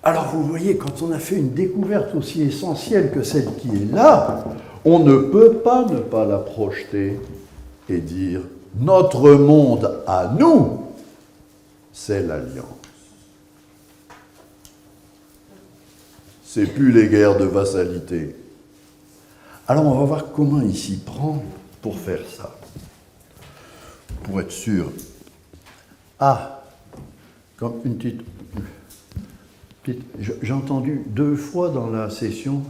Alors vous voyez, quand on a fait une découverte aussi essentielle que celle qui est là, on ne peut pas ne pas la projeter et dire notre monde à nous, c'est l'alliance. C'est plus les guerres de vassalité. Alors on va voir comment il s'y prend pour faire ça. Pour être sûr. Ah, comme une petite... J'ai entendu 2 fois dans la session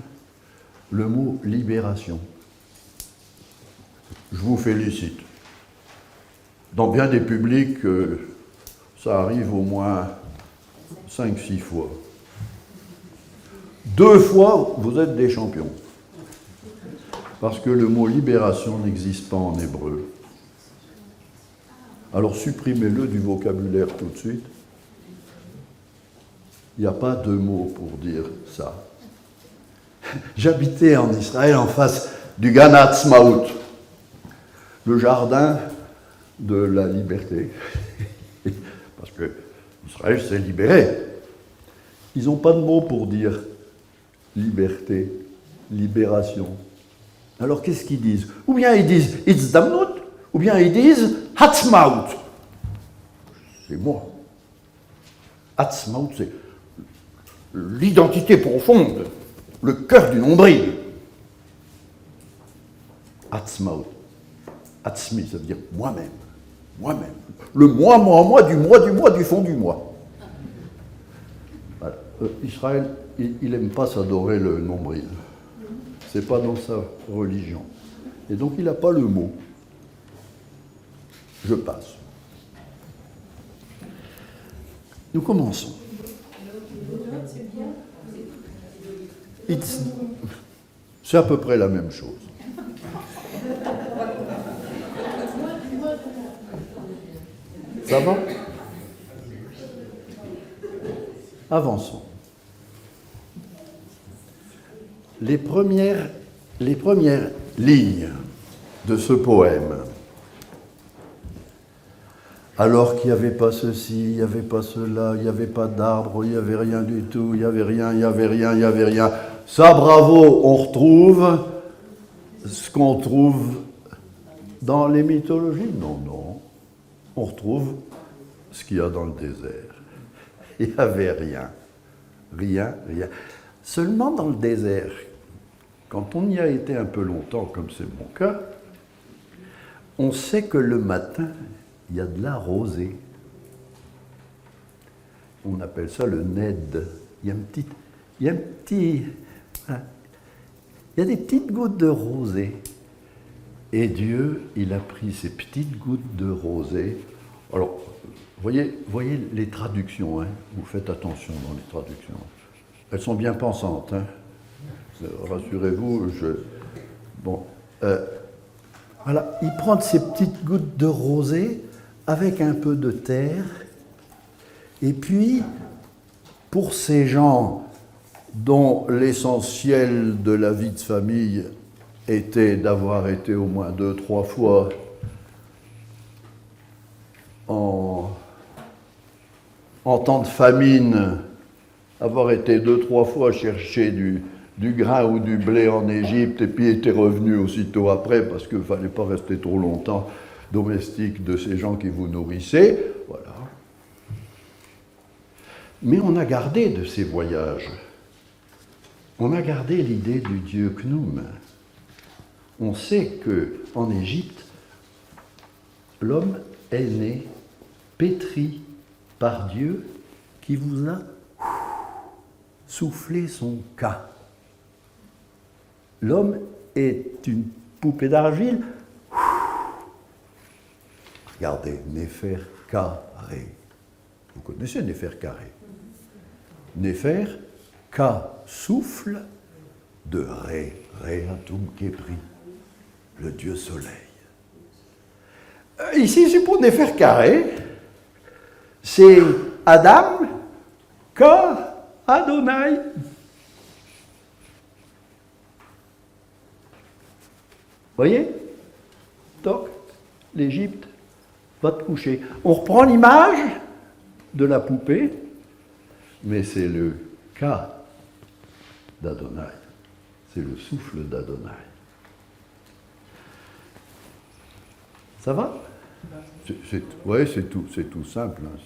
le mot libération. Je vous félicite. Dans bien des publics, ça arrive au moins 5-6 fois. 2 fois, vous êtes des champions. Parce que le mot libération n'existe pas en hébreu. Alors supprimez-le du vocabulaire tout de suite. Il n'y a pas de mots pour dire ça. J'habitais en Israël en face du Gan Ha'atzmaut, le jardin de la liberté. Parce que Israël s'est libéré. Ils n'ont pas de mots pour dire liberté, libération. Alors qu'est-ce qu'ils disent? Ou bien ils disent Itzdamnut, ou bien ils disent Ha'atzmaut. C'est moi. Ha'atzmaut, c'est l'identité profonde, le cœur du nombril. Ha'atzmaut. Atzmi, ça veut dire moi-même. Moi-même. Le moi, du fond du moi. Voilà. Israël, il n'aime pas s'adorer le nombril. C'est pas dans sa religion. Et donc il n'a pas le mot. Je passe. Nous commençons. C'est à peu près la même chose. Ça va? Avançons. Les premières lignes de ce poème, alors qu'il n'y avait pas ceci, il n'y avait pas cela, il n'y avait pas d'arbre, il n'y avait rien du tout, il n'y avait rien. Ça, bravo, on retrouve ce qu'on trouve dans les mythologies. Non. On retrouve ce qu'il y a dans le désert. Il n'y avait rien. Rien. Seulement dans le désert, quand on y a été un peu longtemps, comme c'est mon cas, on sait que le matin, il y a de la rosée. On appelle ça le ned. Il y a des petites gouttes de rosée. Et Dieu, il a pris ces petites gouttes de rosée. Alors, voyez les traductions, hein. Vous faites attention dans les traductions. Elles sont bien pensantes, hein. Rassurez-vous, voilà, il prend ces petites gouttes de rosée avec un peu de terre, et puis, pour ces gens dont l'essentiel de la vie de famille était d'avoir été au moins 2-3 fois en temps de famine, avoir été 2-3 fois chercher du grain ou du blé en Égypte et puis était revenu aussitôt après parce qu'il ne fallait pas rester trop longtemps domestique de ces gens qui vous nourrissaient. Voilà. Mais on a gardé de ces voyages, on a gardé l'idée du dieu Khnum. On sait qu'en Égypte, l'homme est né pétri par Dieu qui vous a soufflé son Ka. L'homme est une poupée d'argile. Regardez, Néfer carré. Vous connaissez Néfer carré. Néfer, Ka, souffle, de Ré, Réatum Kepri, le dieu soleil. Ici, c'est pour Néfer carré. C'est Adam, Ka, Adonai. Voyez? Toc, l'Égypte va te coucher. On reprend l'image de la poupée, mais c'est Ka d'Adonai. C'est le souffle d'Adonai. Ça va? Oui, c'est tout simple. Hein,